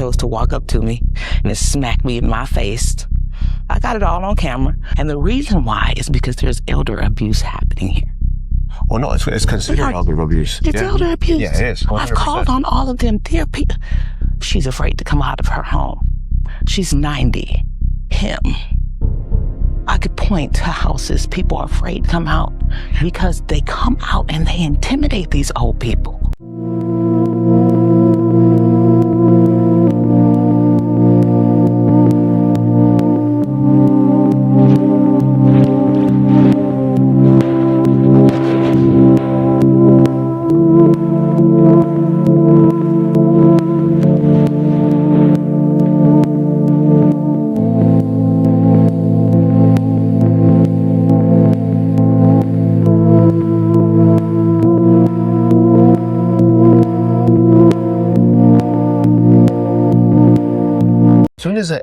chose to walk up to me and smack me in my face. I got it all on camera. And the reason why is because there's elder abuse happening here. Well, no, it's considered elder abuse. It's elder abuse. Yeah, it is. 100%. I've called on all of them. She's afraid to come out of her home. She's 90. Him. I could point to houses. People are afraid to come out because they come out and they intimidate these old people.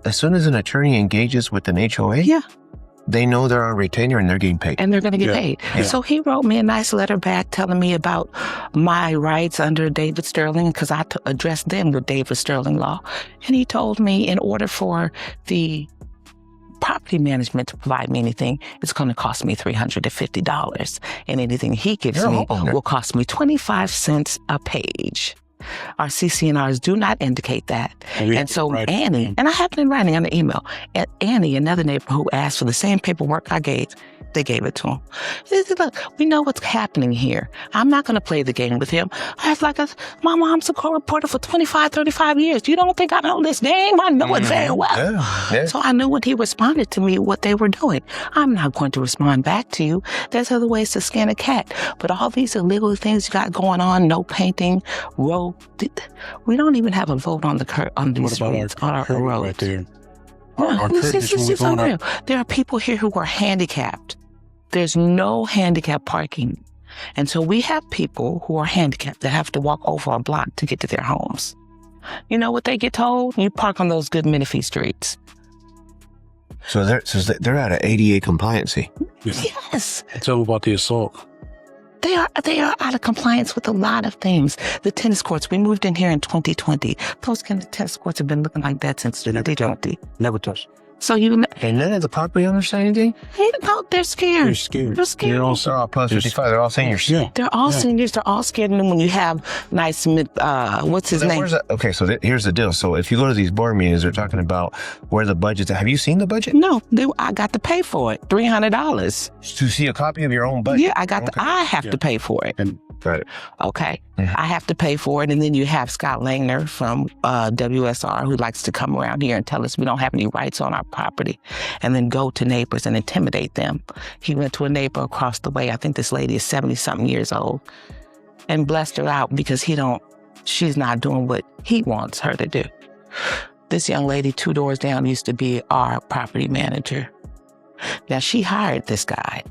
As soon as an attorney engages with an HOA, yeah, they know they're on retainer and they're getting paid. And they're going to get paid. Yeah. So he wrote me a nice letter back telling me about my rights under David Sterling, because I addressed them with David Sterling law. And he told me in order for the property management to provide me anything, it's going to cost me $350. And anything he gives me will cost me 25 cents a page. Our CC&Rs do not indicate that. And so Annie, and I have it in writing on the email, and Annie, another neighbor who asked for the same paperwork I gave, they gave it to him. They said, look, we know what's happening here. I'm not going to play the game with him. I was like, my mom's a court reporter for 25, 35 years. You don't think I know this game? I know it very well. Yeah. So I knew when he responded to me what they were doing. I'm not going to respond back to you. There's other ways to skin a cat. But all these illegal things you got going on, no painting, road, we don't even have a vote on these streets, on our roads. Right there. There are people here who are handicapped. There's no handicap parking. And so we have people who are handicapped that have to walk over a block to get to their homes. You know what they get told? You park on those good Menifee streets. So they're out of ADA compliancy. Yes. Tell them about the assault. They are out of compliance with a lot of things. The tennis courts, we moved in here in 2020. Those kind of tennis courts have been looking like that since 2020. Never touched. So and none of the property owners say anything? No, they're scared. They're scared. They're scared. They're all plus 55. They're all seniors. Yeah. They're all seniors. They're all scared. And then when you have nice, what's his name? Okay, so here's the deal. So if you go to these board meetings, they're talking about where the budget's at. Have you seen the budget? No, I got to pay for it. $300. To see a copy of your own budget? Yeah, I have to pay for it. Got it. Okay. I have to pay for it. And then you have Scott Langner from WSR who likes to come around here and tell us we don't have any rights on our property and then go to neighbors and intimidate them. He went to a neighbor across the way. I think this lady is 70-something years old and blessed her out because she's not doing what he wants her to do. This young lady 2 doors down used to be our property manager. Now she hired this guy.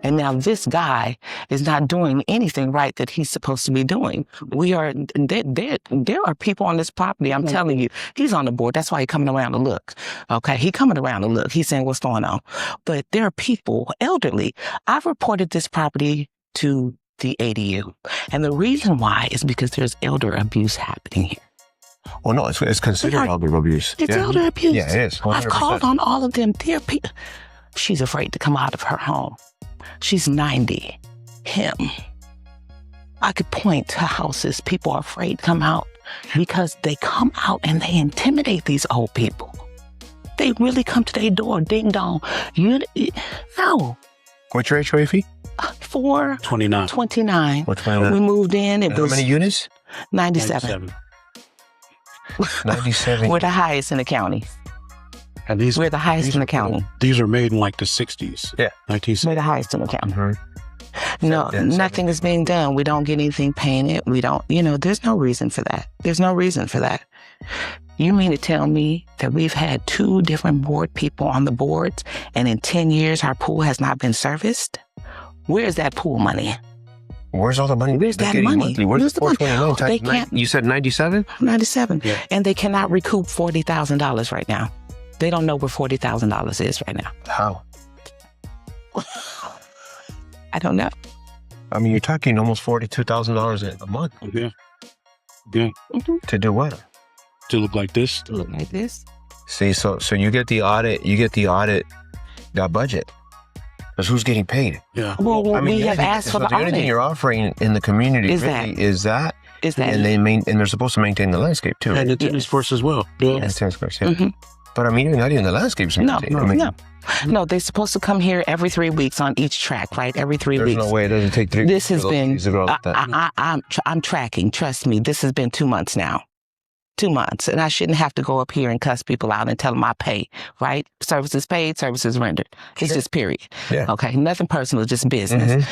And now this guy is not doing anything right that he's supposed to be doing. There are people on this property, I'm telling you, he's on the board. That's why he's coming around to look. Okay, he's coming around to look. He's saying, what's going on? But there are people, elderly. I've reported this property to the ADU. And the reason why is because there's elder abuse happening here. Well, no, it's considered elder abuse. It's elder abuse. Yeah, it is. 100%. I've called on all of them. There are people. She's afraid to come out of her home. She's 90. Him. I could point to houses. People are afraid to come out because they come out and they intimidate these old people. They really come to their door, ding dong. No. What's your HOA fee? $429. 29. What's 29? We moved in. How many units? 97. 97. We're the highest in the county. And we're the highest in the county. These are made in like the 60s. Yeah. 1960s. We're the highest in the county. Mm-hmm. No, nothing is being done. We don't get anything painted. We don't, there's no reason for that. There's no reason for that. You mean to tell me that we've had 2 different board people on the boards and in 10 years our pool has not been serviced? Where's that pool money? Where's all the money? Where's that money? Monthly? Where's the 429 times? You said 97? 97. Yeah. And they cannot recoup $40,000 right now. They don't know where $40,000 is right now. How? I don't know. I mean, you're talking almost $42,000 a month. Yeah. Yeah. Mm-hmm. To do what? To look like this. to look like this. See, so you get the audit, that budget. Because who's getting paid? Yeah. Well, we have asked for so the the only thing audit. you're offering in the community Is is that, Is that and they're supposed to maintain the landscape too. And the tennis course as well. Yeah. And tennis courts, yeah. Mhm. But I mean, not even the landscape's maintained. I mean, no, they're supposed to come here every 3 weeks on each track, right? Every 3 there's weeks. no way it doesn't take 3 This has been, weeks to go like that. I'm tracking. Trust me, this has been 2 months now. 2 months. And I shouldn't have to go up here and cuss people out and tell them I pay, right? Services paid, services rendered. It's just period. Yeah. Okay. Nothing personal, just business. Mhm.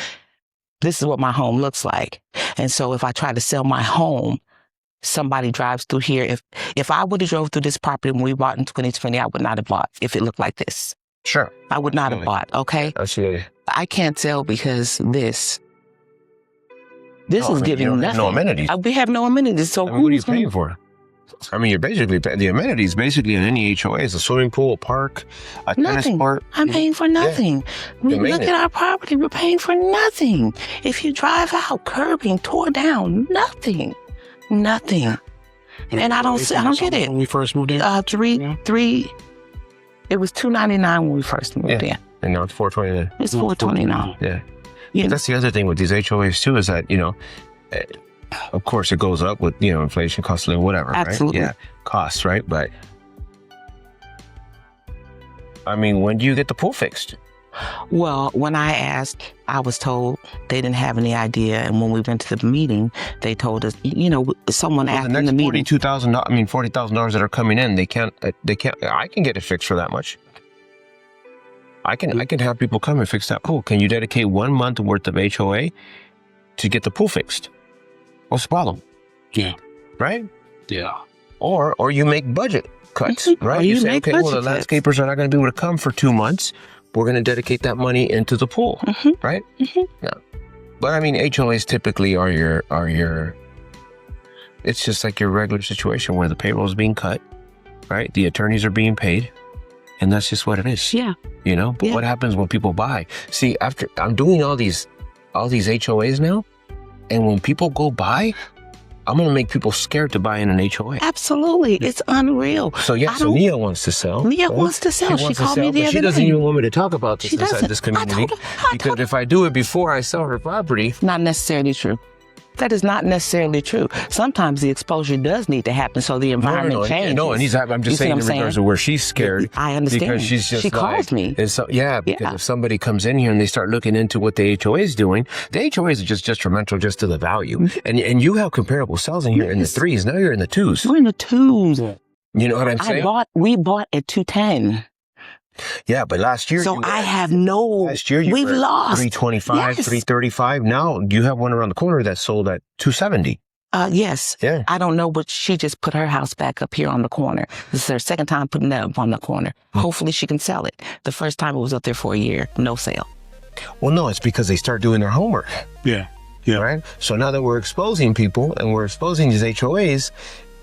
This is what my home looks like. And so if I try to sell my home, somebody drives through here. If I would have drove through this property when we bought in 2020, I would not have bought if it looked like this. Sure. I would not have bought, okay? I see. I can't sell because this No, I is mean, giving you don't have nothing. no amenities. We have no amenities. So I mean, what are you who's gonna- paying for? I mean, you're basically the amenities basically in any HOA is a swimming pool, a park, a tennis Nothing. court. I'm paying for nothing. We The look at maintenance. our property, we're paying for nothing. If you drive out, curbing, tore down, nothing. Nothing. And I don't get it. When we first moved in. Three, it was $299 when we first moved in. And now it's 429. It's $429. Yeah. Yeah. That's the other thing with these HOAs too, is that, eh, of course it goes up with, inflation, cost of living, whatever. Absolutely. Right? Yeah. Costs, right? But I mean, when do you get the pool fixed? Well, when I asked, I was told they didn't have any idea. And when we went to the meeting, they told us, someone Well, asked the in next the meeting. $40,000 that are coming in, they can't, I can get it fixed for that much. I can have people come and fix that pool. Can you dedicate 1 month worth of HOA to get the pool fixed? What's the problem? Yeah. Right? Yeah. Or you make budget cuts, Mhm. right? Or You you say, make okay, well, the budget cuts. landscapers are not going to be able to come for 2 months. We're going to dedicate that money into the pool, Mhm. right? Mhm. Yeah. But I mean, HOAs typically are your, it's just like your regular situation where the payroll is being cut, right? The attorneys are being paid, and that's just what it is. Yeah. But Yeah. what happens when people buy? See, after I'm doing all these HOAs now, and when people go buy, I'm going to make people scared to buy in an HOA. Absolutely. It's unreal. So yeah, so Nia wants to sell. Nia wants to sell. She wants to called me sell, the but other she doesn't day. even want me to talk about this She inside doesn't. this I community. told her. Because if I do it before I sell her property, Not necessarily true. That is not necessarily true. Sometimes the exposure does need to happen so the environment changes. No, and I'm You just see saying what in I'm regards saying? to where she's scared. I understand. Because she's just she like, calls me. and so, because Yeah. if somebody comes in here and they start looking into what the HOA is doing, the HOA is just detrimental just to the value. And you have comparable sales in here in the Yes. 3s. Now you're in the 2s. We're in the twos. You know what I'm saying? We bought at 210. Yeah, but last year, So I have no. last year you we've were at lost. 325, Yes. 335. Now you have one around the corner that's sold at 270. Yes. Yeah. I don't know, but she just put her house back up here on the corner. This is her second time putting it up on the corner. Hopefully she can sell it. The first time it was up there for a year, no sale. Well, no, it's because they start doing their homework. Yeah. Yeah. Right? So now that we're exposing people and we're exposing these HOAs,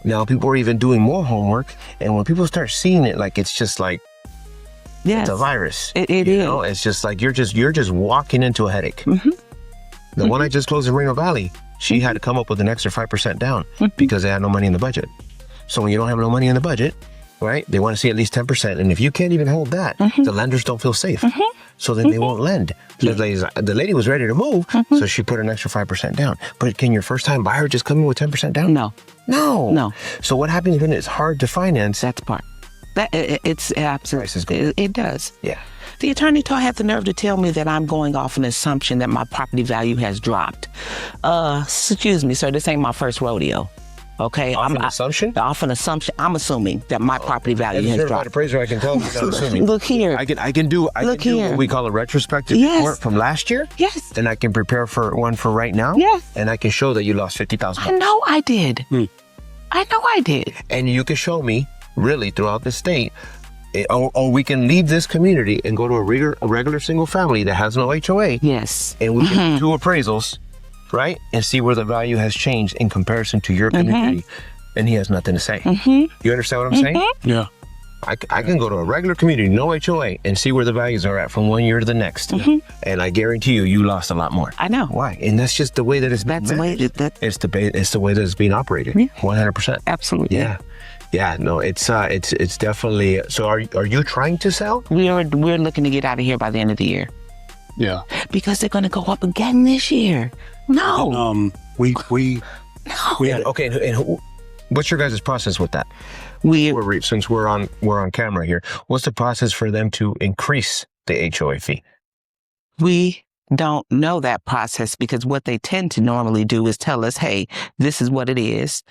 now people are even doing more homework. And when people start seeing it, like it's just like Yes. it's a virus. It you is. know? It's just like you're just walking into a headache. Mhm. The one I just closed in Reno Valley, she had to come up with an extra 5% down because they had no money in the budget. So when you don't have no money in the budget, right, they want to see at least 10%. And if you can't even hold that, the lenders don't feel safe. So then they won't lend. So the lady was ready to move, so she put an extra 5% down. But can your first time buyer just come in with 10% down? No. No. So what happens when it's hard to finance? That's the part. It's Prices go absolutely. It does. Yeah. The attorney had the nerve to tell me that I'm going off an assumption that my property value has dropped. Excuse me, sir. This ain't my first rodeo. Okay. Off an assumption? Off an assumption. I'm assuming that my property value As a has certified dropped. appraiser, I can tell you I'm assuming. Look here. I can do what we call a retrospective Yes. report from last year. Yes. Then I can prepare for one for right now. Yes. And I can show that you lost $50,000. I know I did. I know I did. And you can show me really throughout the state, or we can leave this community and go to a regular single family that has no HOA. Yes. And we can do appraisals, right? And see where the value has changed in comparison to your community. And he has nothing to say. You understand what I'm saying? Yeah. I can go to a regular community, no HOA, and see where the values are at from one year to the next. And I guarantee you lost a lot more. I know. Why? And that's just the way that it's been That's the way managed. that. It's the way that it's being operated. Yeah. 100%. Absolutely. Yeah. Yeah, no, it's definitely. So are you trying to sell? We're looking to get out of here by the end of the year Yeah. because they're going to go up again this year. No, We had Okay, and what's your guys' process with that? Since we're on camera here, what's the process for them to increase the HOA fee? we don't know that process because what they tend to normally do is tell us, "Hey, this is what it is."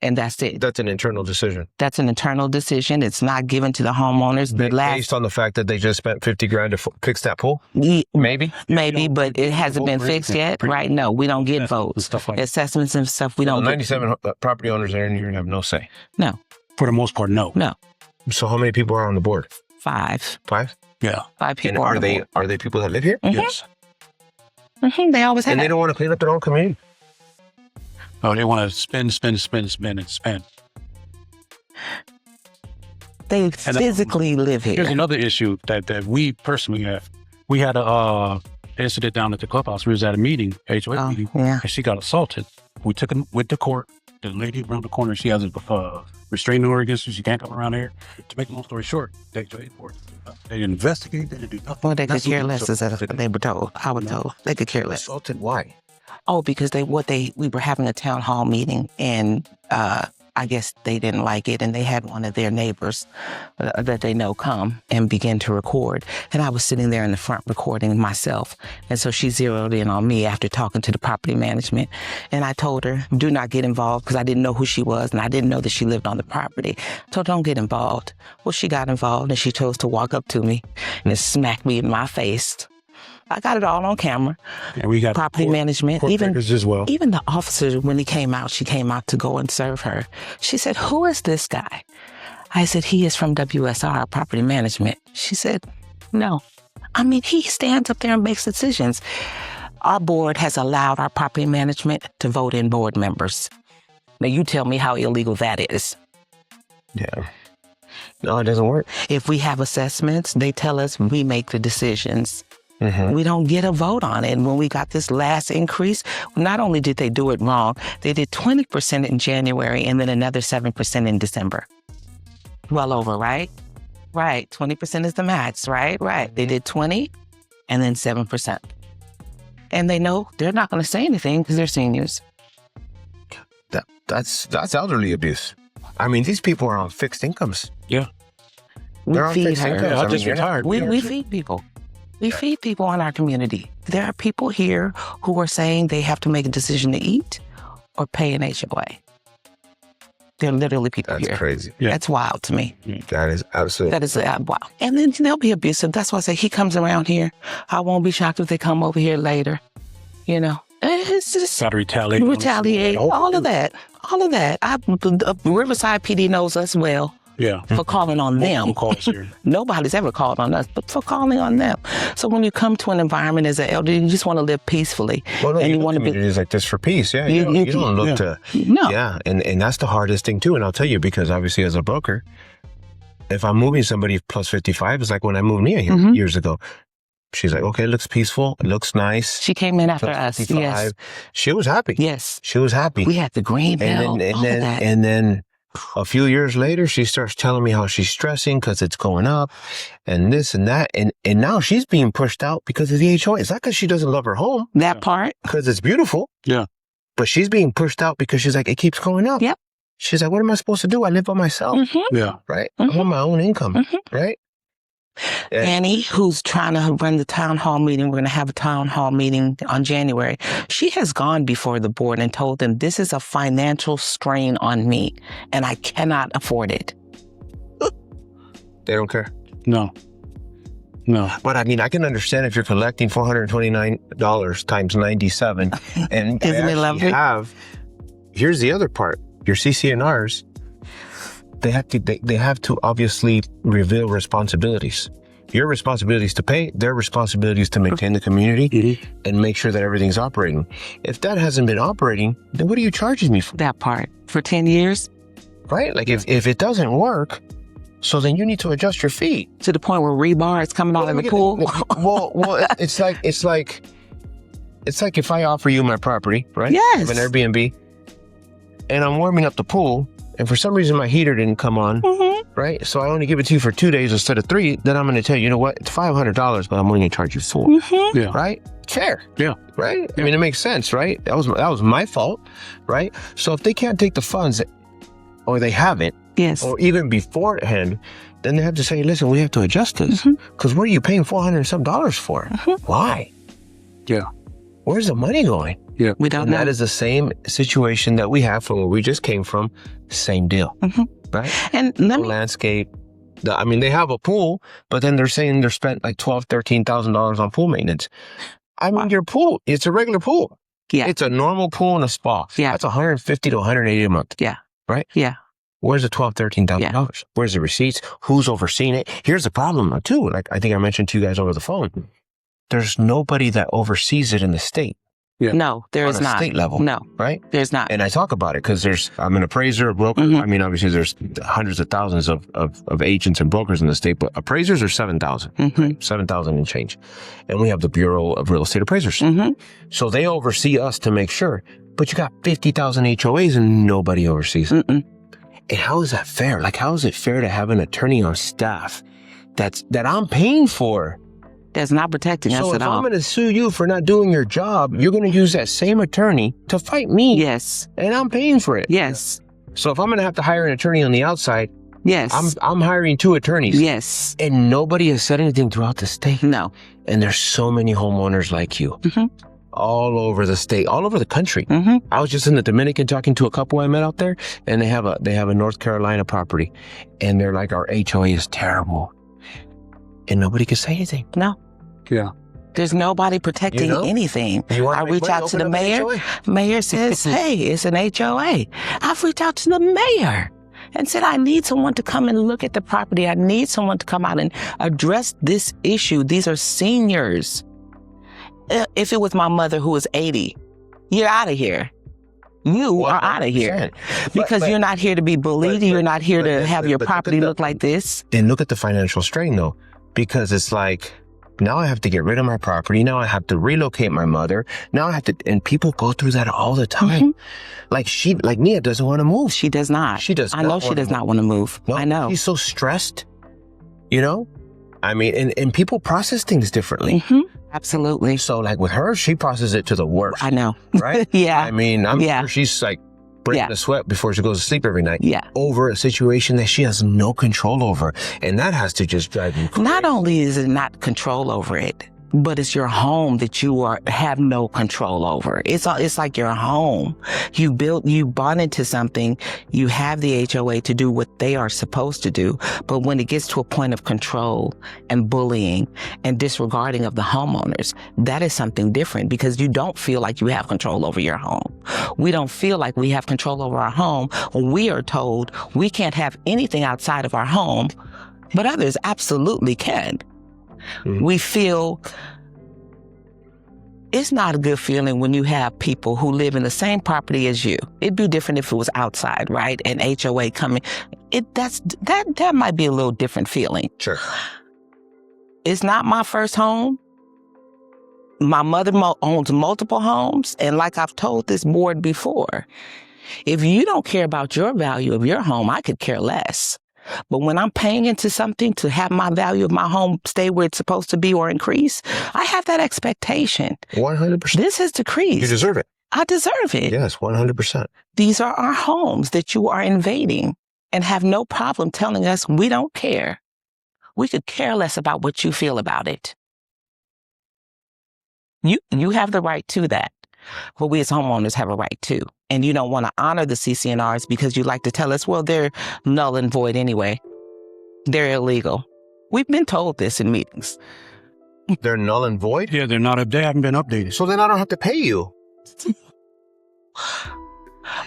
And that's it. That's an internal decision. That's an internal decision. It's not given to the homeowners. Based on the fact that they just spent $50,000 to fix that pool? Maybe, but it hasn't been fixed yet, right? No, we don't get votes. Stuff like that. Assessments and stuff, we don't 97 property owners are in here and have no say. No, For the most part, no. So how many people are on the board? 5. 5? Yeah. 5 And people are they people that live here? Mhm. Yes. They always have. And they don't want to clean up their own community? Oh, they want to spend. They physically live Here's here. another issue that we personally have. We had a incident down at the clubhouse. We was at a meeting, HOA meeting, Yeah. and she got assaulted. We took him went to court. The lady around the corner, she has a restraining order against her. She can't come around here. To make a long story short, they investigated. They didn't do nothing. Well, they could Nothing. care less, So- as they were told. I was told they could care less. Assaulted? Why? Oh, because we were having a town hall meeting, and I guess they didn't like it, and they had one of their neighbors that they know come and begin to record. And I was sitting there in the front recording myself. And so she zeroed in on me after talking to the property management. And I told her, do not get involved, because I didn't know who she was, and I didn't know that she lived on the property. So don't get involved. Well, she got involved, and she chose to walk up to me and smack me in my face. I got it all on camera. And we got Property management, court even records as well. Even the officer, when he came out, she came out to go and serve her. She said, "Who is this guy?" I said, "He is from WSR, Property Management." She said, "No." I mean, he stands up there and makes decisions. Our board has allowed our property management to vote in board members. Now, you tell me how illegal that is. Yeah. No, it doesn't work. If we have assessments, they tell us we make the decisions. Mm-hmm. We don't get a vote on it. And when we got this last increase, not only did they do it wrong, they did 20% in January and then another 7% in December. Well over, right? Right. 20% is the max, right? Right. They did 20 and then 7%. And they know they're not going to say anything because they're seniors. That's elderly abuse. I mean, these people are on fixed incomes. Yeah. We They're on feed fixed her. incomes. I I just mean, retired. We feed people. We feed people in our community. There are people here who are saying they have to make a decision to eat or pay an HOA. There are literally people That's here. crazy. Yeah. That's wild to me. That is absolutely. That is wow. And then they'll be abusive. That's why I say he comes around here. I won't be shocked if they come over here later. You know, it's just Got to retaliate. retaliate. All of that. Riverside PD knows us well Yeah. for calling on them. Who calls here? Nobody's ever called on us, but for calling on them. So when you come to an environment as an elder, you just want to live peacefully. Well, no, and you want to be. communities like this for peace. Yeah, you don't look to. No. Yeah, and that's the hardest thing too. And I'll tell you, because obviously as a broker, if I'm moving somebody plus 55, it's like when I moved Nia here years ago. She's like, okay, it looks peaceful. It looks nice. She came in after Plus us. 55. Yes. She was happy. Yes. She was happy. We had the green belt. And then a few years later, she starts telling me how she's stressing because it's going up and this and that. And now she's being pushed out because of the HOA. It's not because she doesn't love her home, That part. because it's beautiful. Yeah. But she's being pushed out because she's like, it keeps going up. Yep. She's like, what am I supposed to do? I live by myself, Yeah. right? I want my own income, right? Yeah. Annie, who's trying to run the town hall meeting, we're going to have a town hall meeting on January. She has gone before the board and told them this is a financial strain on me and I cannot afford it. They don't care. No. But I mean, I can understand if you're collecting $429 times 97 and Isn't it lovely? Here's the other part. Your CCNRs, they have to obviously reveal responsibilities. Your responsibility is to pay, their responsibility is to maintain the community and make sure that everything's operating. If that hasn't been operating, then what are you charging me for? That part. For 10 years? Right? Like if it doesn't work, so then you need to adjust your fee. To the point where rebar is coming out of the pool? Well, it's like if I offer you my property, right? Yes. I have an Airbnb, and I'm warming up the pool, and for some reason my heater didn't come on, right? So I only give it to you for 2 days instead of 3. Then I'm going to tell you, you know what? It's $500, but I'm only going to charge you 4. Yeah. Right? Fair. Yeah. Right? I mean, it makes sense, right? That was my fault, right? So if they can't take the funds, or they haven't, Yes. or even beforehand, then they have to say, listen, we have to adjust this. Because what are you paying $400 and some for? Why? Yeah. Where's the money going? Yeah. We don't And know. that is the same situation that we have from where we just came from. Same deal. Right? And let me, Landscape. I mean, they have a pool, but then they're saying they're spent like $12,000, $13,000 on pool maintenance. I mean, your pool, it's a regular pool. Yeah. It's a normal pool and a spa. Yeah. That's $150 to $180 a month. Yeah. Right? Yeah. Where's the $12,000, $13,000? Where's the receipts? Who's overseeing it? Here's the problem too. Like I think I mentioned to you guys over the phone. There's nobody that oversees it in the state. Yeah. No, there is on a not. state level. No, Right? there's not. And I talk about it because I'm an appraiser, a broker. I mean, obviously there's hundreds of thousands of agents and brokers in the state, but appraisers are 7,000, 7,000 and change. And we have the Bureau of Real Estate Appraisers. So they oversee us to make sure, but you got 50,000 HOAs and nobody oversees it. And how is that fair? Like, how is it fair to have an attorney on staff that I'm paying for? That's not protecting us So if at all. I'm going to sue you for not doing your job, you're going to use that same attorney to fight me. Yes. And I'm paying for it. Yes. So if I'm going to have to hire an attorney on the outside, Yes. I'm hiring 2 attorneys. Yes. And nobody has said anything throughout the state. No. And there's so many homeowners like you. All over the state, all over the country. I was just in the Dominican talking to a couple I met out there, and they have a North Carolina property, and they're like, our HOA is terrible, and nobody can say anything. No. Yeah. There's nobody protecting anything. You want I to make reach money, out to open the up an mayor. HOA. Mayor says, hey, it's an HOA. I've reached out to the mayor and said, I need someone to come and look at the property. I need someone to come out and address this issue. These are seniors. If it was my mother who was 80, you're out of here. You are out of here. Because you're not here to be bullied. You're not here to have your property look like this. Then look at the financial strain, though, because it's like, now I have to get rid of my property. Now I have to relocate my mother. Now I have to, and people go through that all the time. Like Nia doesn't want to move. She does not. She does. I know she does not want to move. No, I know. She's so stressed, you know? I mean, and people process things differently. Absolutely. So like with her, she processes it to the worst. I know. Right? Yeah. I mean, I'm sure she's like breaking a sweat before she goes to sleep every night. Yeah. Over a situation that she has no control over. And that has to just drive you crazy. Not only is it not control over it, but it's your home that you have no control over. It's like your home. You bought into something. You have the HOA to do what they are supposed to do. But when it gets to a point of control and bullying and disregarding of the homeowners, that is something different because you don't feel like you have control over your home. We don't feel like we have control over our home when we are told we can't have anything outside of our home, but others absolutely can. We feel it's not a good feeling when you have people who live in the same property as you. It'd be different if it was outside, right? An HOA coming. That might be a little different feeling. Sure. It's not my first home. My mother owns multiple homes. And like I've told this board before, if you don't care about your value of your home, I could care less. But when I'm paying into something to have my value of my home stay where it's supposed to be or increase, I have that expectation. 100%. This has decreased. You deserve it. I deserve it. Yes, 100%. These are our homes that you are invading and have no problem telling us we don't care. We could care less about what you feel about it. You have the right to that. But we as homeowners have a right too. And you don't want to honor the CC&Rs because you like to tell us, well, they're null and void anyway. They're illegal. We've been told this in meetings. They're null and void? Yeah, they haven't been updated. So then I don't have to pay you.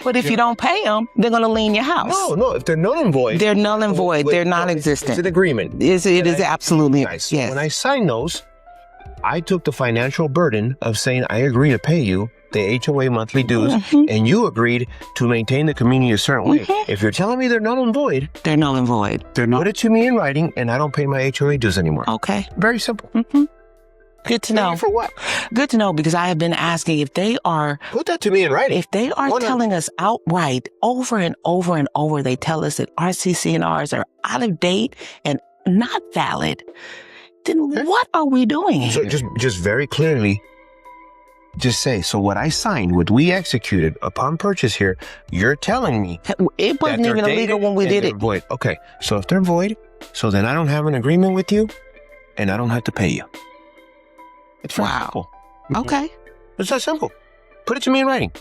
But if you don't pay them, they're going to lien your house. No, if they're null and void. They're null and void. They're It's non-existent. an agreement. It is absolutely. Nice. Yes. When I signed those, I took the financial burden of saying I agree to pay you the HOA monthly dues, and you agreed to maintain the community a certain way. If you're telling me they're null and void, They're null and void. They're not. put it to me in writing, and I don't pay my HOA dues anymore. Okay. Very simple. Good to know. For what? Good to know, because I have been asking if they are. Put that to me in writing. If they are telling us outright over and over and over, they tell us that our CC&Rs are out of date and not valid, then what are we doing here? So just very clearly, just say, so what I signed, what we executed upon purchase here, you're telling me it wasn't even illegal when we did it. Void. Okay, so if they're void, so then I don't have an agreement with you, and I don't have to pay you. It's very simple. Okay. It's that simple. Put it to me in writing.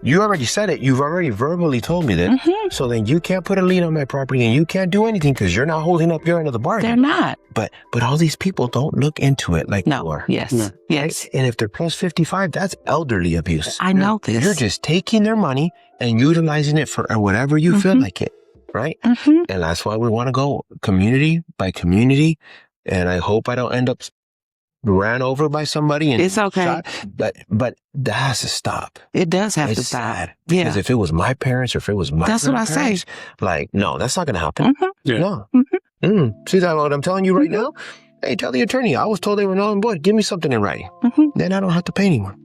You already said it. You've already verbally told me that. So then you can't put a lien on my property, and you can't do anything because you're not holding up your end of the bargain. They're not. But all these people don't look into it like you are. Yes. No. Yes. And if they're plus 55, that's elderly abuse. I know this. You're just taking their money and utilizing it for whatever you feel like it, right? And that's why we want to go community by community. And I hope I don't end up ran over by somebody and it's okay. shot. But that has to stop. It does have to stop. Sad. Yeah. Because if it was my parents or if it was my that's what I say. Like, no, that's not going to happen. Yeah. No. See that what I'm telling you right now? Hey, tell the attorney. I was told they were null and void. Give me something in writing. Then I don't have to pay anymore.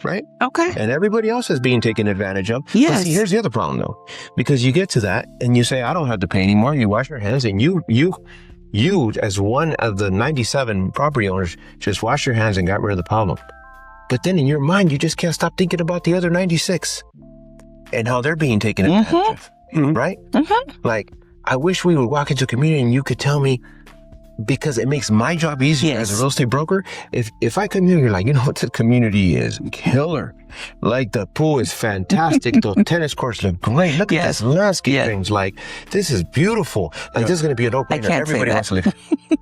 Right? Okay. And everybody else is being taken advantage of. Yes. But see, here's the other problem though. Because you get to that and you say, I don't have to pay anymore. You wash your hands and you as one of the 97 property owners just washed your hands and got rid of the problem. But then in your mind, you just can't stop thinking about the other 96 and how they're being taken advantage of. Right? Like, I wish we would walk into a community and you could tell me, because it makes my job easier as a real estate broker. If I come here, you're like, you know what, the community is killer. Like, the pool is fantastic. The tennis courts look great. Look at this landscape things. Like, this is beautiful. Like, this is going to be an no-brainer. Everybody wants to live.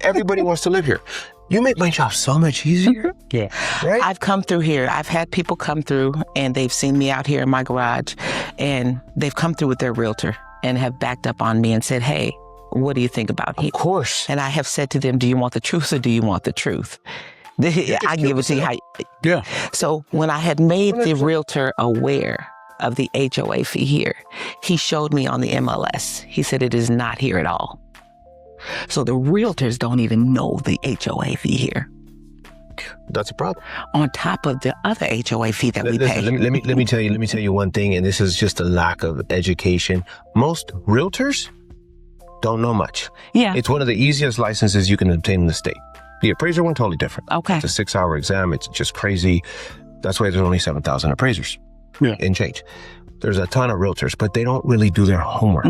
Everybody wants to live here. You make my job so much easier. Right? I've come through here. I've had people come through and they've seen me out here in my garage and they've come through with their realtor and have backed up on me and said, hey, what do you think about him? Of course. And I have said to them, do you want the truth or do you want the truth? I give it to you. Yeah. So when I had made the realtor aware of the HOA fee here, he showed me on the MLS. He said it is not here at all. So the realtors don't even know the HOA fee here. That's a problem. On top of the other HOA fee that we pay. Let me tell you one thing, and this is just a lack of education. Most realtors don't know much. Yeah. It's one of the easiest licenses you can obtain in the state. The appraiser one, totally different. Okay. It's a 6-hour exam. It's just crazy. That's why there's only 7,000 appraisers and change. There's a ton of realtors, but they don't really do their homework,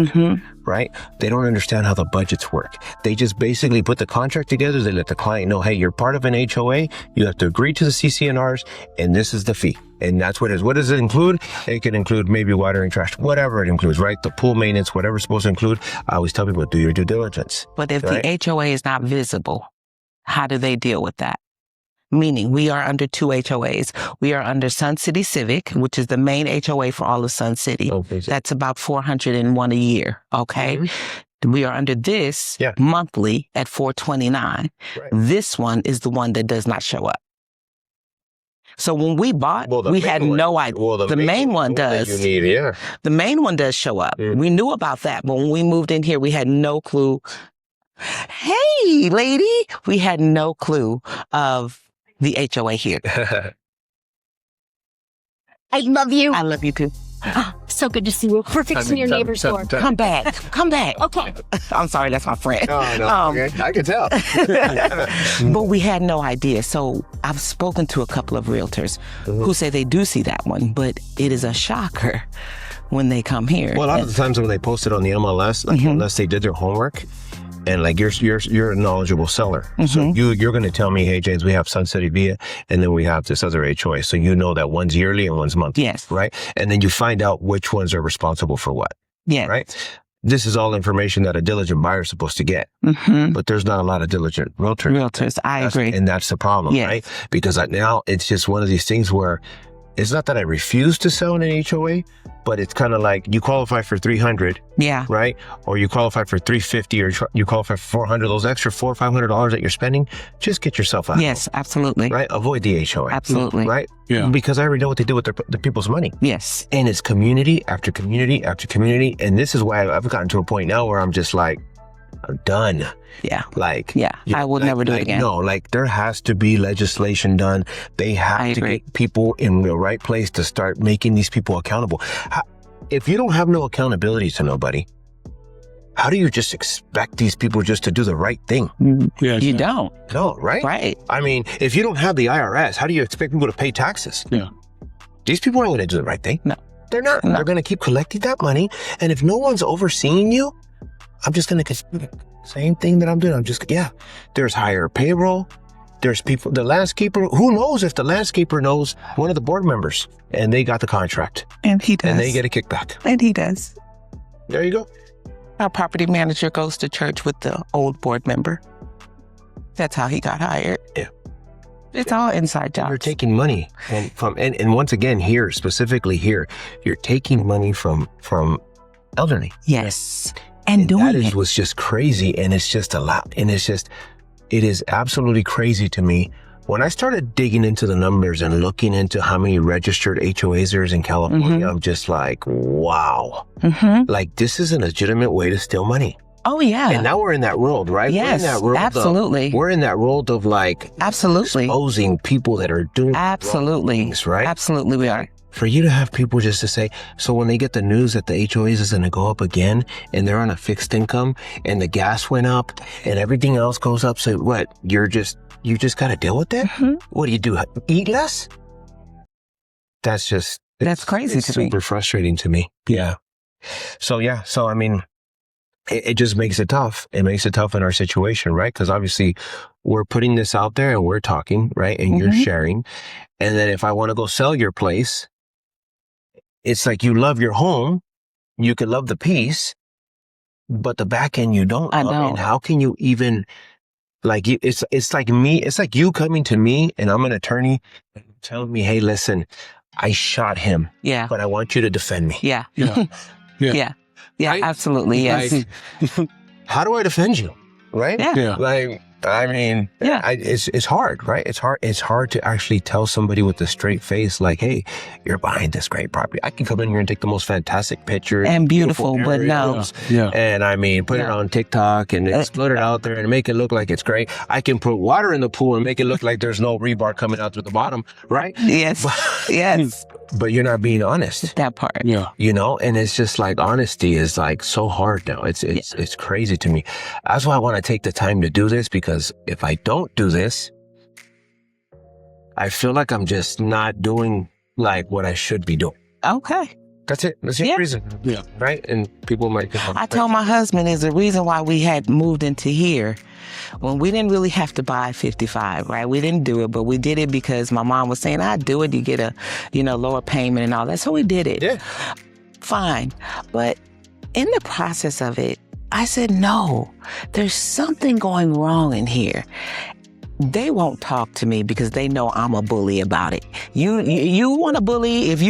right? They don't understand how the budgets work. They just basically put the contract together. They let the client know, hey, you're part of an HOA. You have to agree to the CC&Rs, and this is the fee. And that's what it is. What does it include? It can include maybe water and trash, whatever it includes, right? The pool maintenance, whatever it's supposed to include. I always tell people, do your due diligence. But if the HOA is not visible, how do they deal with that? Meaning we are under 2 HOAs. We are under Sun City Civic, which is the main HOA for all of Sun City. That's about $401 a year. Okay. We are under this monthly at $429. This one is the one that does not show up. So when we bought, we had no idea. The main one does. The main one does show up. We knew about that, but when we moved in here, we had no clue. Hey, lady, we had no clue of the HOA here. I love you. I love you too. So good to see you. We're fixing your neighbor's door. Come back. Come back. Okay. I'm sorry, that's my friend. Oh, no. Okay. I can tell. But we had no idea. So I've spoken to a couple of realtors who say they do see that one, but it is a shocker when they come here. Well, a lot of the times when they post it on the MLS, like unless they did their homework, and like you're a knowledgeable seller, so you're going to tell me, hey James, we have Sun City Via, and then we have this other HOA, so you know that one's yearly and one's monthly, right? And then you find out which ones are responsible for what, right? This is all information that a diligent buyer is supposed to get, but there's not a lot of diligent realtors. I agree, and that's the problem, right? Because now it's just one of these things where it's not that I refuse to sell in an HOA, but it's kind of like you qualify for 300, right? Or you qualify for 350, or you qualify for 400. Those extra $400 or $500 that you're spending, just get yourself out. Yes, absolutely. Right? Avoid the HOA. Absolutely. Right? Yeah. Because I already know what they do with the people's money. Yes. And it's community after community after community. And this is why I've gotten to a point now where I'm just like, done. Yeah. Like, Yeah. I will never do it again. No, like there has to be legislation done. They have to get people in the right place to start making these people accountable. If you don't have no accountability to nobody, how do you just expect these people just to do the right thing? Yeah, you don't. No, right? Right. I mean, if you don't have the IRS, how do you expect people to pay taxes? Yeah. These people aren't going to do the right thing. No. They're not. No. They're going to keep collecting that money. And if no one's overseeing you, I'm just going to same thing that I'm doing. I'm just, there's higher payroll. There's people, the landscaper, who knows if the landscaper knows one of the board members and they got the contract. And he does. And they get a kickback. And he does. There you go. Our property manager goes to church with the old board member. That's how he got hired. Yeah. It's all inside jobs. You're taking money and once again here, specifically here, you're taking money from elderly. Yes. And doing that it was just crazy. And it's just a lot. And it is absolutely crazy to me. When I started digging into the numbers and looking into how many registered HOAs there's in California, I'm just like, wow. Like this is a legitimate way to steal money. Oh, yeah. And now we're in that world, right? Yes, absolutely. We're in that world of like exposing people that are doing wrong things, right? Absolutely, we are. For you to have people just to say, so when they get the news that the HOAs is going to go up again and they're on a fixed income and the gas went up and everything else goes up, so what? You just got to deal with that? What do you do? Eat less? That's crazy to me. Super frustrating to me. Yeah. So I mean, it just makes it tough. It makes it tough in our situation, right? Because obviously we're putting this out there and we're talking, right? And you're sharing. And then if I want to go sell your place, it's like you love your home. You can love the piece, but the back end you don't. I know. And how can you even it's like me. It's like you coming to me and I'm an attorney and telling me, hey, listen, I shot him. Yeah. But I want you to defend me. Yeah. Yeah. Yeah, absolutely. Yes. How do I defend you? Right? Yeah. Like, I mean, it's hard, right? It's hard to actually tell somebody with a straight face, like, hey, you're buying this great property. I can come in here and take the most fantastic pictures. And beautiful but no. Yeah. And I mean, put it on TikTok and explode it out there and make it look like it's great. I can put water in the pool and make it look like there's no rebar coming out through the bottom, right? Yes. Yes. But you're not being honest. That part. Yeah. You know, and it's just like honesty is like so hard now. It's crazy to me. That's why I want to take the time to do this, because if I don't do this, I feel like I'm just not doing like what I should be doing. Okay. That's it. That's the reason. Yeah. Right? And people might think I told my husband is the reason why we had moved into here when we didn't really have to buy 55, right? We didn't do it, but we did it because my mom was saying, I'd do it. You get a, lower payment and all that. So we did it. Yeah. Fine. But in the process of it, I said, no, there's something going wrong in here. They won't talk to me because they know I'm a bully about it. You want to bully? If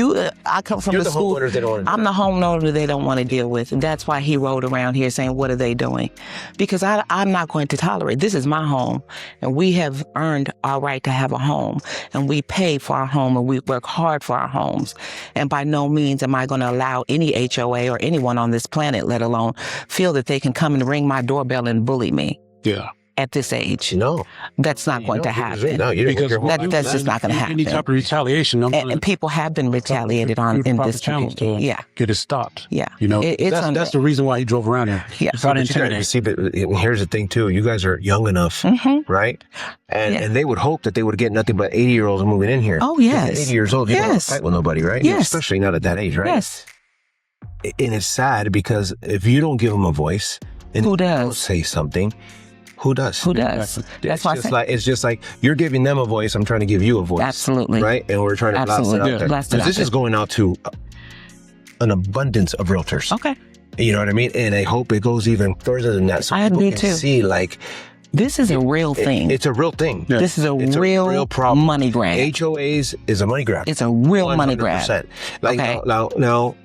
I come from You're the school. Homeowner they don't want to I'm the homeowner they don't want to deal with, and that's why he rode around here saying, "What are they doing?" Because I'm not going to tolerate. This is my home, and we have earned our right to have a home, and we pay for our home, and we work hard for our homes. And by no means am I going to allow any HOA or anyone on this planet, let alone feel that they can come and ring my doorbell and bully me. Yeah. At this age. No. That's not going to happen. No, you didn't. That's just not going to happen. Any type of retaliation. And people have been retaliated on in this community. Yeah. Get it stopped. Yeah. That's the reason why he drove around here. Yeah. Try to intimidate. See, but here's the thing too. You guys are young enough, right? And they would hope that they would get nothing but 80-year-olds moving in here. Oh, yes. 80 years old, you don't fight with nobody, right? Yes. Especially not at that age, right? Yes. And it's sad because if you don't give them a voice and who does? Don't say something, who does? Who does? That's why it's just like you're giving them a voice. I'm trying to give you a voice. Absolutely. Right? And we're trying to blast it out there. Because this is going out to an abundance of realtors. Okay. You know what I mean? And I hope it goes even further than that. So I people do can too. See, like, this is a real thing. It's a real thing. Yeah. This is a real problem. Money grab. HOAs is a money grab. It's a real 100%. Money grab. Like now,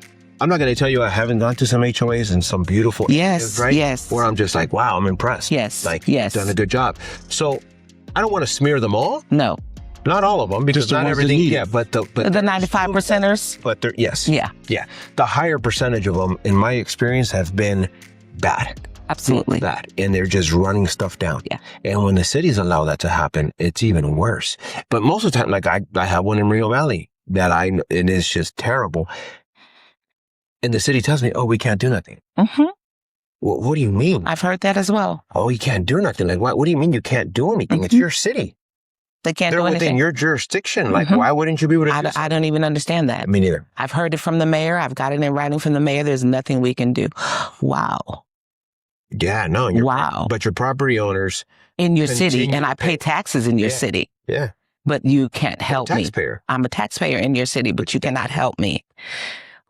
I'm not going to tell you I haven't gone to some HOAs and some beautiful areas, right? Yes. Where I'm just like, wow, I'm impressed. Yes. Like, done a good job. So I don't want to smear them all. No. Not all of them, because not everything. Yeah, but the 95%ers. But they're, yes. Yeah. Yeah. The higher percentage of them, in my experience, have been bad. Absolutely. That. And they're just running stuff down. Yeah. And when the cities allow that to happen, it's even worse. But most of the time, like I have one in Rio Valley and it's just terrible. And the city tells me, oh, we can't do nothing. Mm-hmm. Well, what do you mean? I've heard that as well. Oh, you can't do nothing. Like, what do you mean you can't do anything? It's your city. They can't They're do within anything. your jurisdiction. Like, why wouldn't you be able to do something? I don't even understand that. Me neither. I've heard it from the mayor. I've got it in writing from the mayor. There's nothing we can do. Wow. Yeah, no. Wow. But your property owners. In your city, Continue and I to pay pay. taxes in your Yeah. city. Yeah. But you can't help me. Taxpayer. I'm a taxpayer in your city, but you cannot help me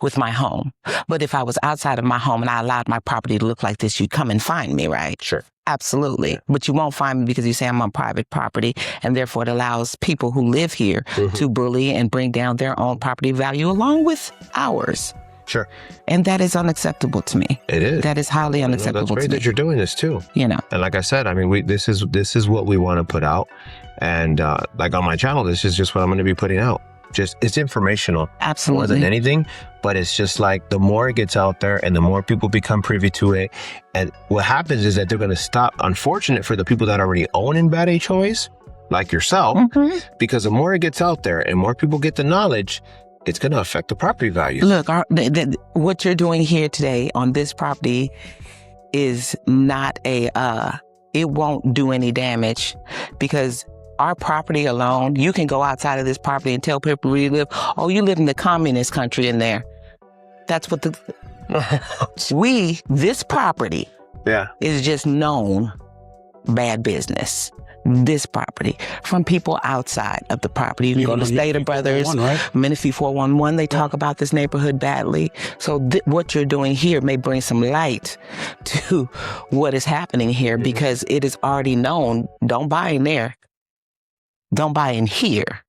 with my home. But if I was outside of my home and I allowed my property to look like this, you'd come and find me, right? Sure. Absolutely. Yeah. But you won't find me because you say I'm on private property, and therefore it allows people who live here to bully and bring down their own property value along with ours. Sure. And that is unacceptable to me. It is. That is highly unacceptable That's great to me. that you're doing this too. You know. And like I said, I mean, this is what we want to put out. And like on my channel, this is just what I'm going to be putting out. Just it's informational Absolutely. more than anything. But it's just like the more it gets out there and the more people become privy to it. And what happens is that they're going to stop. Unfortunate for the people that already own in bad HOAs, like yourself, because the more it gets out there and more people get the knowledge, it's going to affect the property value. Look, what you're doing here today on this property is not it won't do any damage because our property alone, you can go outside of this property and tell people where you live, oh, you live in the communist country in there. That's what this property is just known bad business. This property from people outside of the property. You can go to Stater Brothers, Menifee 411, they talk about this neighborhood badly. So what you're doing here may bring some light to what is happening here because it is already known. Don't buy in there. Don't buy in here.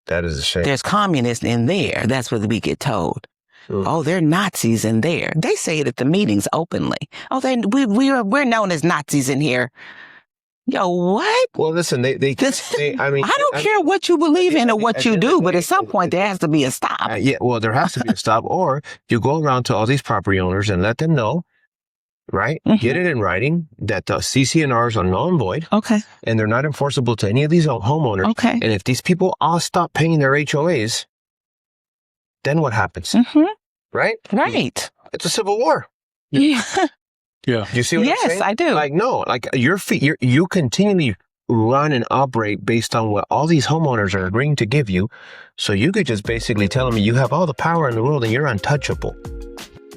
That is a shame. There's communists in there. That's what we get told. Oh, they're Nazis in there. They say it at the meetings openly. Oh, we're known as Nazis in here. Yo, what? Well, listen, I mean, I don't care what you believe in or what you do, but at some point there has to be a stop. Yeah, well, there has to be a stop. Or you go around to all these property owners and let them know, right? Get it in writing that the CC&Rs are null and void. Okay. And they're not enforceable to any of these homeowners. Okay. And if these people all stop paying their HOAs, then what happens? Right? Right. It's a civil war. Yeah. Yeah. You see what I'm saying? Yes, I do. Like, no, like you continually run and operate based on what all these homeowners are agreeing to give you. So you could just basically tell them you have all the power in the world and you're untouchable.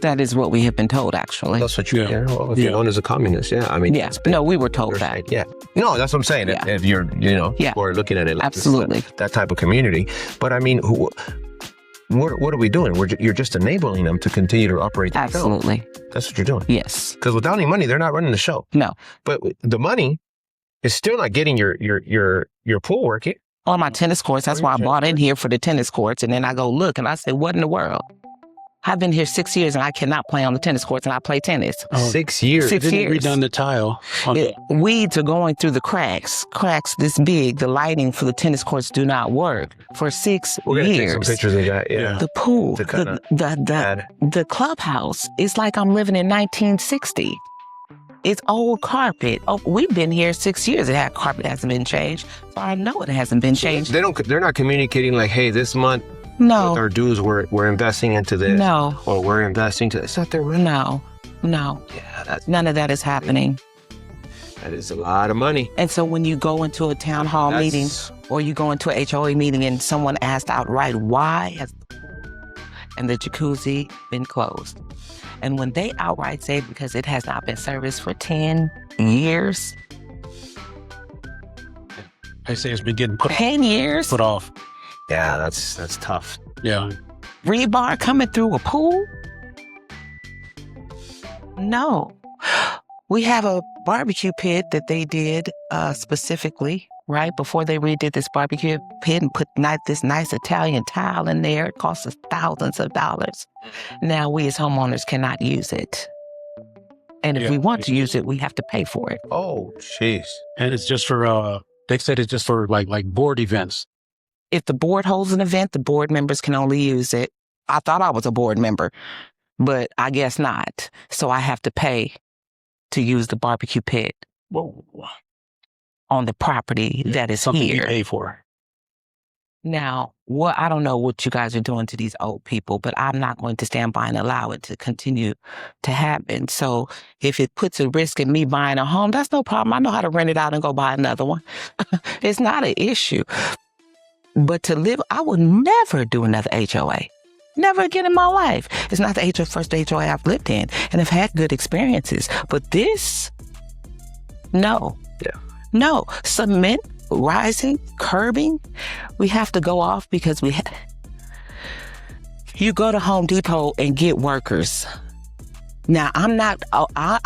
That is what we have been told, actually. That's what you're known as a communist. Yeah. I mean, no, we were told that. Yeah. No, that's what I'm saying. Yeah. If you're, or looking at it like absolutely that type of community. But I mean, what are we doing? You're just enabling them to continue to operate the absolutely show. That's what you're doing. Yes. Because without any money, they're not running the show. No. But the money is still not getting your pool working. On my tennis courts. That's why I bought in here for the tennis courts. And then I go look and I say, what in the world? I've been here 6 years and I cannot play on the tennis courts and I play tennis. 6 years. 6 years. Redone the tile. Weeds are going through the cracks this big. The lighting for the tennis courts do not work for 6 We're gonna years. take some pictures of that. Yeah. The pool, the clubhouse. It's like I'm living in 1960. It's old carpet. Oh, we've been here 6 years. Carpet hasn't been changed. So I know it hasn't been changed. They're not communicating like, hey, this month. No. With our dues, we're investing into this. No. Or we're investing to. It's not their money. No. Yeah, none of that is happening. That is a lot of money. And so when you go into a town hall meeting or you go into a HOA meeting and someone asked outright, why has and the jacuzzi been closed? And when they outright say because it has not been serviced for 10 years. I say it's been getting 10 years? Put off. Yeah, that's tough. Yeah. Rebar coming through a pool? No. We have a barbecue pit that they did specifically, right? Before they redid this barbecue pit and put this nice Italian tile in there. It cost us thousands of dollars. Now we as homeowners cannot use it. And if we want to use it, we have to pay for it. Oh, jeez. And it's just for, they said it's just for like board events. If the board holds an event, the board members can only use it. I thought I was a board member, but I guess not. So I have to pay to use the barbecue pit Whoa. on the property that is Something here. we pay for. Now, I don't know what you guys are doing to these old people, but I'm not going to stand by and allow it to continue to happen. So if it puts a risk in me buying a home, that's no problem. I know how to rent it out and go buy another one. It's not an issue. But to live, I would never do another HOA. Never again in my life. It's not the first HOA I've lived in, and I've had good experiences. But this, no. Yeah. No. Cement, rising, curbing, we have to go off because you go to Home Depot and get workers. Now, I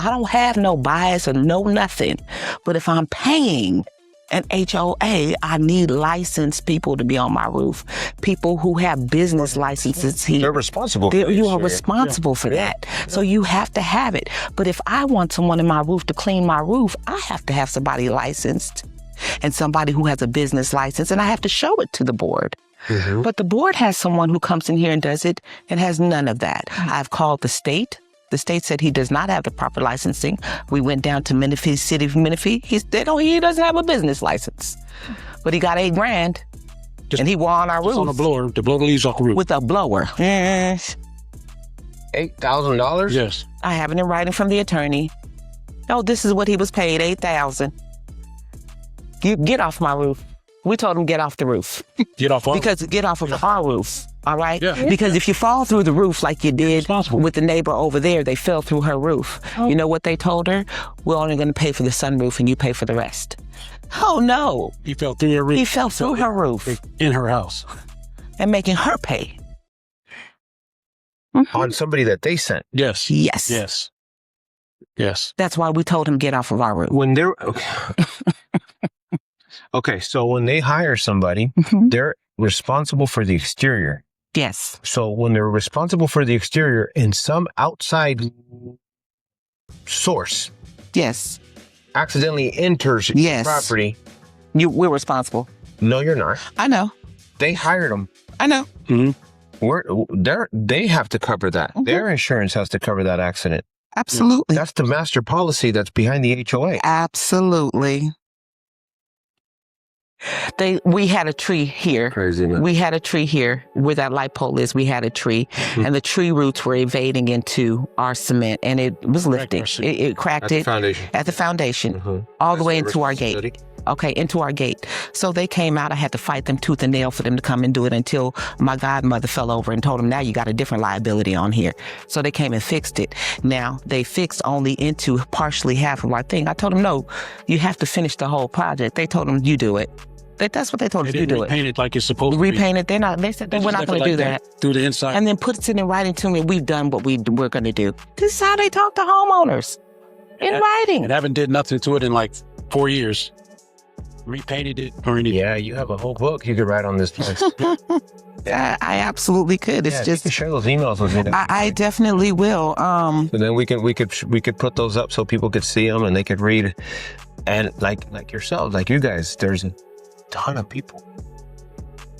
don't have no bias or no nothing, but if I'm paying an HOA, I need licensed people to be on my roof. People who have business licenses here. They're responsible. You are responsible for that. So you have to have it. But if I want someone in my roof to clean my roof, I have to have somebody licensed and somebody who has a business license, and I have to show it to the board. Mm-hmm. But the board has someone who comes in here and does it and has none of that. I've called the state. The state said he does not have the proper licensing. We went down to Menifee, city of Menifee. He doesn't have a business license, but he got $8,000, and he wore on our roof on a blower to blow the leaves off the roof. with a blower. $8,000? Yes. I have it in writing from the attorney. Oh, this is what he was paid, $8,000. You get off my roof. We told him get off the roof. Get off our Get off of our roof. All right? Yeah. Because if you fall through the roof like you did Responsible. with the neighbor over there, they fell through her roof. Oh. You know what they told her? We're only going to pay for the sunroof and you pay for the rest. Oh, no. He fell through her roof. He fell through her roof In her house. and making her pay. On somebody that they sent. Yes. Yes. Yes. Yes. That's why we told him get off of our roof. When they're... Okay, so when they hire somebody, Mhm. they're responsible for the exterior. Yes. So when they're responsible for the exterior and some outside source Yes. accidentally enters Yes. your property, We're responsible. no, you're not. I know. They hired them. I know. They have to cover that. Mhm. Their insurance has to cover that accident. Absolutely. That's the master policy that's behind the HOA. Absolutely. We had a tree here. Crazy, man. We had a tree here where that light pole is. We had a tree, and the tree roots were evading into our cement, and it was lifting. It cracked it foundation. at the foundation, all the way into our gate. Okay, into our gate. So they came out. I had to fight them tooth and nail for them to come and do it until my godmother fell over and told them, now you got a different liability on here. So they came and fixed it. Now, they fixed only into partially half of our thing. I told them, no, you have to finish the whole project. They told them, you do it. That's what they told us, you do it. Repaint it like it's supposed to be. Repaint it. They said, we're not going to do that. Through the inside. And then puts it in writing to me, we've done what we're going to do. This is how they talk to homeowners. In writing. And haven't did nothing to it in like 4 years. Repainted it or anything. Yeah, you have a whole book you could write on this place. I absolutely could. It's Yeah, just you can share those emails with me. I definitely will. And then we could put those up so people could see them and they could read. And like yourselves, like you guys, there's a ton of people,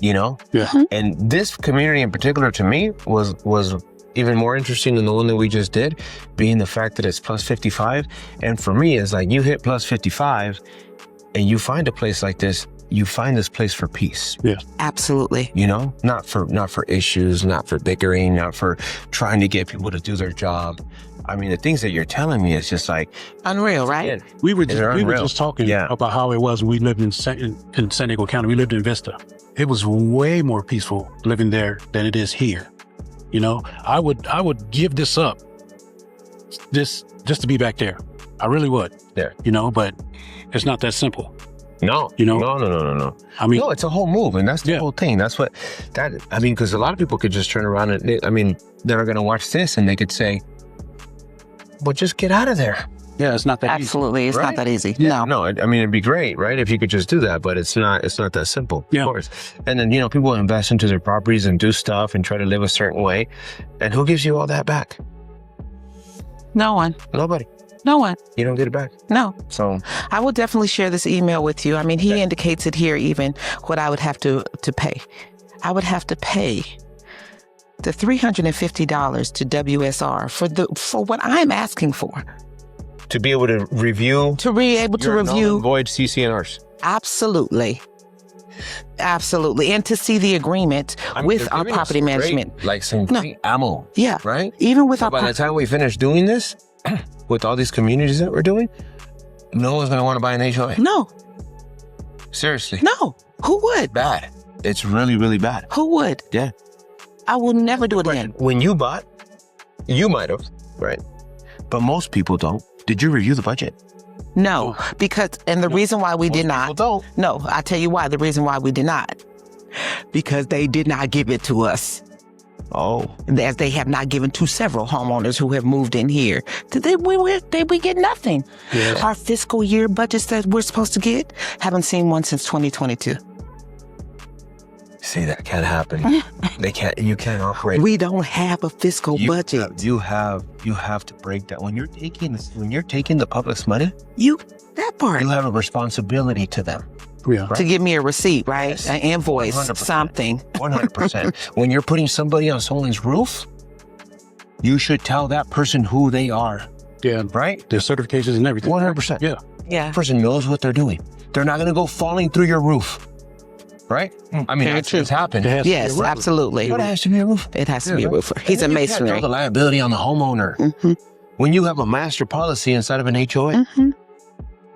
you know? Yeah. And this community in particular to me was even more interesting than the one that we just did, being the fact that it's plus 55. And for me, it's like you hit plus 55 and you find a place like this, you find this place for peace. Yeah. Absolutely. You know, not for issues, not for bickering, not for trying to get people to do their job. I mean, the things that you're telling me, it's just like Unreal, right? We were unreal. just talking Yeah. about how it was when we lived in San Diego County. We lived in Vista. It was way more peaceful living there than it is here. You know, I would give this up just to be back there. I really would. Yeah. You know, but it's not that simple. No, You know? no. I mean, No, it's a whole move, and that's the Yeah. whole thing. That's what because a lot of people could just turn around and that are going to watch this and they could say, well, just get out of there. yeah, it's not that easy. Absolutely. It's Right? not that easy. Yeah, No. I mean, it'd be great, right? If you could just do that, but it's not that simple, Yeah. of course. And then, people invest into their properties and do stuff and try to live a certain way. And who gives you all that back? No one. Nobody. No one. You don't get it back. No. So I will definitely share this email with you. I mean, he indicates it here even what I would have to pay. I would have to pay the $350 to WSR for what I'm asking for. to be able to review. To be able to your null review. and void CCNRs. Absolutely. Absolutely. And to see the agreement with our property management. Like some great ammo. Yeah. Right? Even with So by the time we finish doing this, with all these communities that we're doing, no one's going to want to buy an HOA. No. Seriously. No. Who would? Bad. It's really, really bad. Who would? Yeah. I will never do it again. When you bought, you might have, right? But most people don't. Did you review the budget? No, because, and the reason why we did not. People don't. No, I tell you why. The reason why we did not. Because they did not give it to us. Oh. As they have not given to several homeowners who have moved in here. We get nothing. Yeah. Our fiscal year budgets that we're supposed to get, haven't seen one since 2022. See, that can't happen. You can't operate. We don't have a fiscal budget. You have to break that. When you're taking the public's money, That part. you have a responsibility to them. Yeah. To give me a receipt, right? Yes. An invoice, 100%. something. 100%. When you're putting somebody on someone's roof, you should tell that person who they are, Yeah. right? Their certifications and everything. 100%. Yeah. Yeah. That person knows what they're doing. They're not going to go falling through your roof, right? I mean, Very it's true. happened. It has to be a Yes, roofer. absolutely. But it has to be a roof. It has to be a right? roofer. He's a And then you can't masonry. throw the liability on the homeowner. Mm-hmm. When you have a master policy inside of an HOA, Mm-hmm.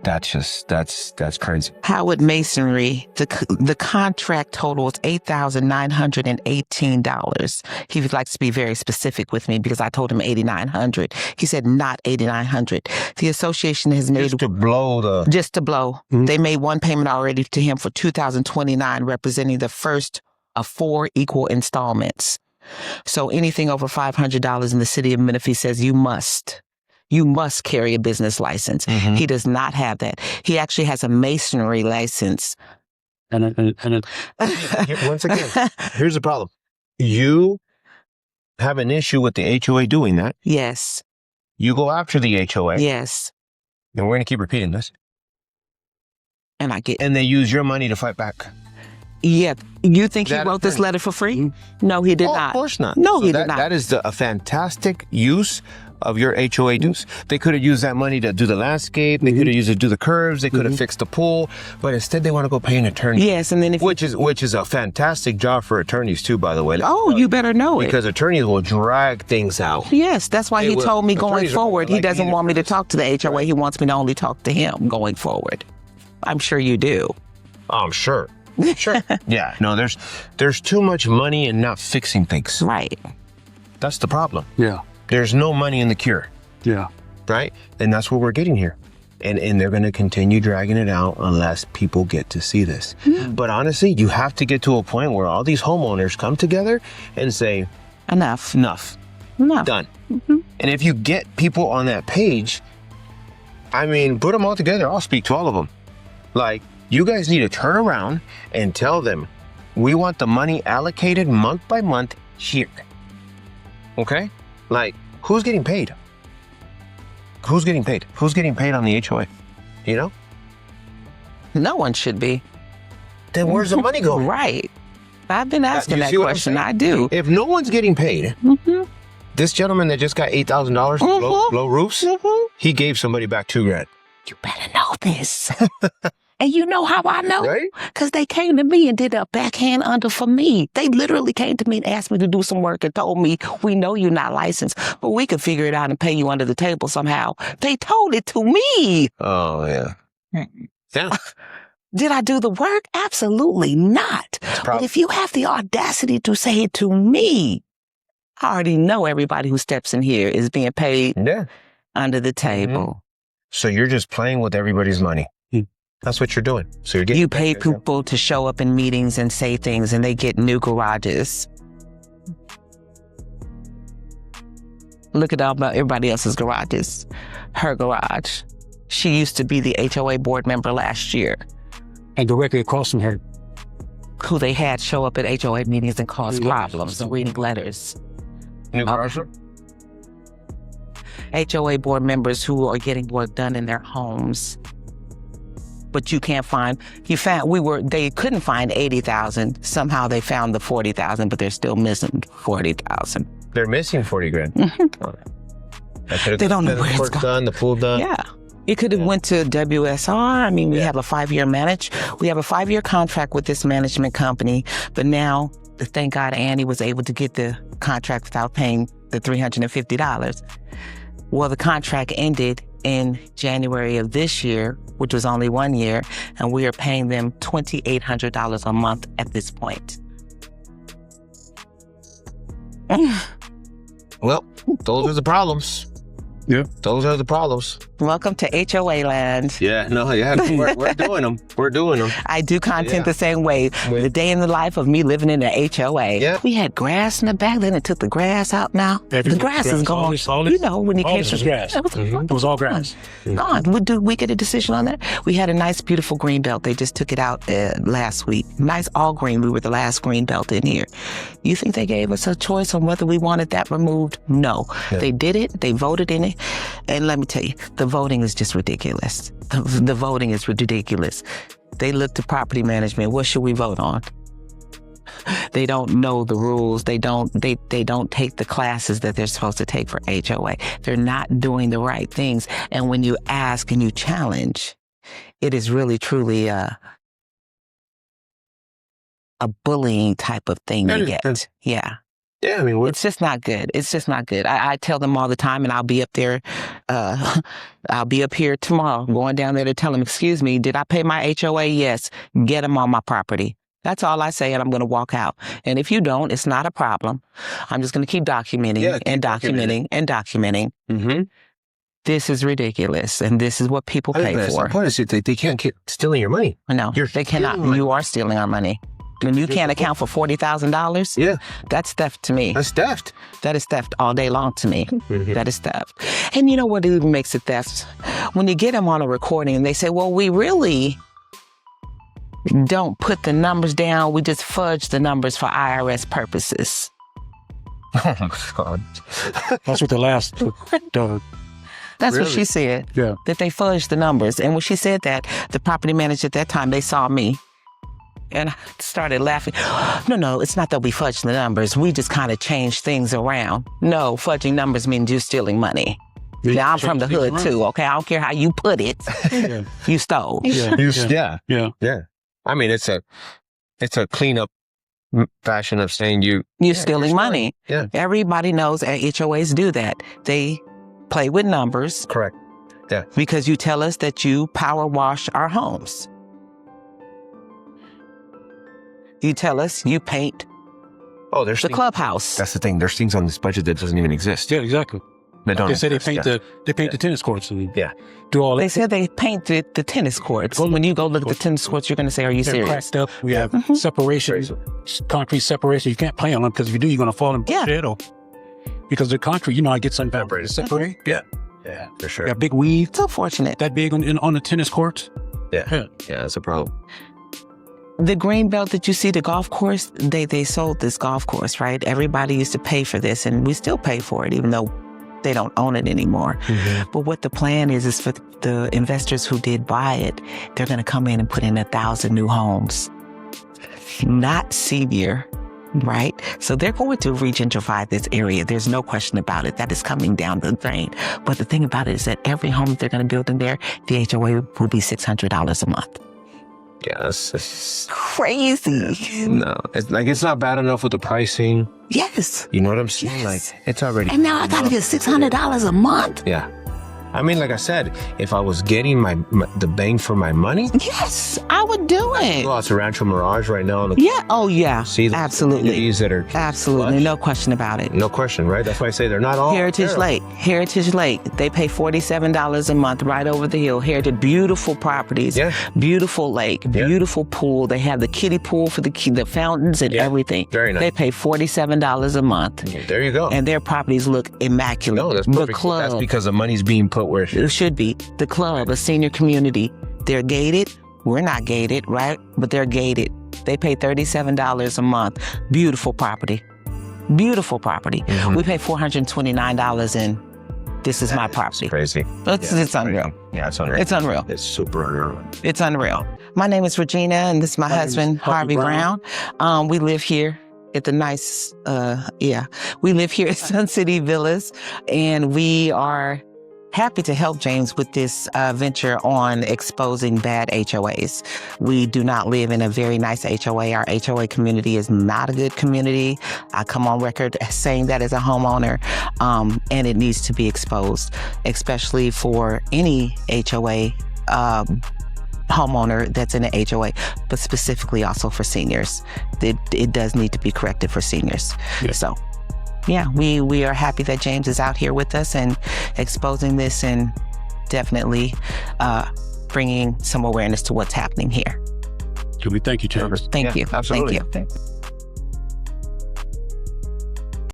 that's crazy. Howard Masonry, the contract total is $8,918. He would like to be very specific with me because I told him $8,900. He said not $8,900. The association has made Just to blow the... just to blow. Mhm. They made one payment already to him for $2,029, representing the first of 4 equal installments. So anything over $500 in the city of Menifee says you must carry a business license. Mhm. He does not have that. He actually has a masonry license. And Once again, here's the problem. You have an issue with the HOA doing that. Yes. You go after the HOA, Yes. and we're going to keep repeating this, And I get, and they use your money to fight back. yeah. You think he That- wrote this letter for free? No, he did Oh, not. of course not. No, he that, did not. That is a fantastic use of your HOA dues. They could have used that money to do the landscape. They could have used it to do the curves. They could have fixed the pool. But instead, they want to go pay an attorney. Yes, and then if Which is a fantastic job for attorneys too, by the way. oh, you better know it. Because attorneys will drag things out. Yes, that's why They he will. told me going Attorneys are forward, he like doesn't being want me to attorneys. talk to the HOA. He wants me to only talk to him going forward. I'm sure you do. Oh, I'm sure. Sure. Yeah. No, there's too much money in not fixing things. Right. That's the problem. yeah. There's no money in the cure, Yeah. right? And that's what we're getting here. And they're going to continue dragging it out unless people get to see this. But honestly, you have to get to a point where all these homeowners come together and say, Enough. enough, Enough. done. And if you get people on that page, I mean, put them all together. I'll speak to all of them. Like, you guys need to turn around and tell them, we want the money allocated month by month here. Okay? Like, who's getting paid? Who's getting paid? Who's getting paid on the HOA? You know? No one should be. Then where's the money going? Right. I've been asking you that see what I'm question. saying? I do. If no one's getting paid, Mm-hmm. this gentleman that just got $8,000 to blow roofs, he gave somebody back $2,000. You better know this. And you know how I know? Right? Because they came to me and did a backhand under for me. They literally came to me and asked me to do some work and told me, we know you're not licensed, but we can figure it out and pay you under the table somehow. They told it to me. Oh, yeah. Yeah. Did I do the work? Absolutely not. But if you have the audacity to say it to me, I already know everybody who steps in here is being paid Yeah. under the table. So you're just playing with everybody's money. That's what you're doing. So you're getting You pay people to show up in meetings and say things, and they get new garages. Look at all everybody else's garages. Her garage. She used to be the HOA board member last year, And directly across from her. who they had show up at HOA meetings and cause problems, reading letters. new garage. HOA board members who are getting work done in their homes. But you can't find, they couldn't find 80,000. Somehow they found the 40,000, but they're still missing 40,000. They're missing $40,000. They don't know where it's work going. done, the pool done. Yeah. It could have went to WSR. I mean, we have a 5-year we have a 5-year contract with this management company, but now, thank God, Annie was able to get the contract without paying the $350. Well, the contract ended in January of this year, which was only 1 year, and we are paying them $2,800 a month at this point. Well, those are the problems. Yeah. Those are the problems. Welcome to HOA land. Yeah, we're doing them. We're doing them. I do content the same way. The day in the life of me living in an HOA. Yeah. We had grass in the back, then it took the grass out now. The grass is gone. You know, when you came to grass. It was all grass. Gone. Would we get a decision on that? We had a nice, beautiful green belt. They just took it out last week. Nice all green. We were the last green belt in here. You think they gave us a choice on whether we wanted that removed? No. Yeah. They did it. They voted in it. And let me tell you, the voting is just ridiculous. The voting is ridiculous. They look to property management. What should we vote on? They don't know the rules. They don't take the classes that they're supposed to take for HOA. They're not doing the right things. And when you ask and you challenge, it is really, truly a bullying type of thing you get. Yeah. Yeah, I mean, it's just not good. It's just not good. I tell them all the time, and I'll be up there. I'll be up here tomorrow, going down there to tell them, excuse me, did I pay my HOA? Yes. Get them on my property. That's all I say, and I'm going to walk out. And if you don't, it's not a problem. I'm just going to keep documenting and documenting. Mm-hmm. This is ridiculous, and this is what people pay for. The point is they can't keep stealing your money. No, they cannot. You are stealing our money. When you can't account for $40,000, that's theft to me. That's theft. That is theft all day long to me. Mm-hmm. That is theft. And you know what even makes it theft? When you get them on a recording and they say, well, we really don't put the numbers down. We just fudge the numbers for IRS purposes. Oh, my God. That's what That's what she said. Yeah. That they fudged the numbers. And when she said that, the property manager at that time, they saw me. And I started laughing. No, it's not that we fudged the numbers. We just kind of changed things around. No, fudging numbers means you're stealing money. Now, I'm from the hood, too, okay? I don't care how you put it. You stole. Yeah. I mean, it's a cleanup fashion of saying you're stealing money. Yeah. Everybody knows HOAs do that. They play with numbers. Correct. Yeah. Because you tell us that you power wash our homes. You tell us you paint the clubhouse. That's the thing. There's things on this budget that doesn't even exist. Yeah, exactly. They say they paint the tennis courts and do all that. They said they paint the tennis courts. When you go look at the tennis courts, you're going to say, are you serious? Cracked up. We have separation, concrete separation. You can't play on them because if you do, you're going to fall in bullshit. Because the concrete, it gets unfabricated. Separate. Yeah, for sure. Yeah, big weeds. So fortunate. That big on the tennis courts. Yeah, that's a problem. The green belt that you see, the golf course, they sold this golf course, right? Everybody used to pay for this, and we still pay for it, even though they don't own it anymore. Mm-hmm. But what the plan is for the investors who did buy it, they're going to come in and put in 1,000 new homes. Not senior, right? So they're going to regentrify this area. There's no question about it. That is coming down the drain. But the thing about it is that every home that they're going to build in there, the HOA will be $600 a month. Yeah, it's crazy. No, it's not bad enough with the pricing. Yes. You know what I'm saying? Yes. Like, it's already. And now I got to get $600 a month. Yeah. I mean, like I said, if I was getting the bang for my money, yes, I would do it. Go out to Rancho Mirage right now. See the absolutely that are absolutely no question about it. No question, right? That's why I say they're not all Heritage Lake. They pay $47 a month right over the hill. Heritage, beautiful properties, beautiful lake, beautiful pool. They have the kiddie pool for the fountains and everything. Very nice. They pay $47 a month. Yeah, there you go. And their properties look immaculate. No, that's perfect. The club, that's because the money's being put where it should be. The club, a senior community. They're gated. We're not gated, right? But they're gated. They pay $37 a month. Beautiful property. Beautiful property. Mm-hmm. We pay $429 and this is my property. It's crazy. It's unreal. Yeah, it's unreal. It's unreal. It's super unreal. It's unreal. My name is Regina and this is my husband, Harvey Brown. We live here at the nice, we live here at Sun City Villas and we are happy to help James with this venture on exposing bad HOAs. We do not live in a very nice HOA. Our HOA community is not a good community. I come on record saying that as a homeowner, and it needs to be exposed, especially for any HOA homeowner that's in an HOA, but specifically also for seniors. It does need to be corrected for seniors. Yeah. So, yeah, we are happy that James is out here with us and exposing this and definitely bringing some awareness to what's happening here. We thank you, James. Thank you. Absolutely. Thank you.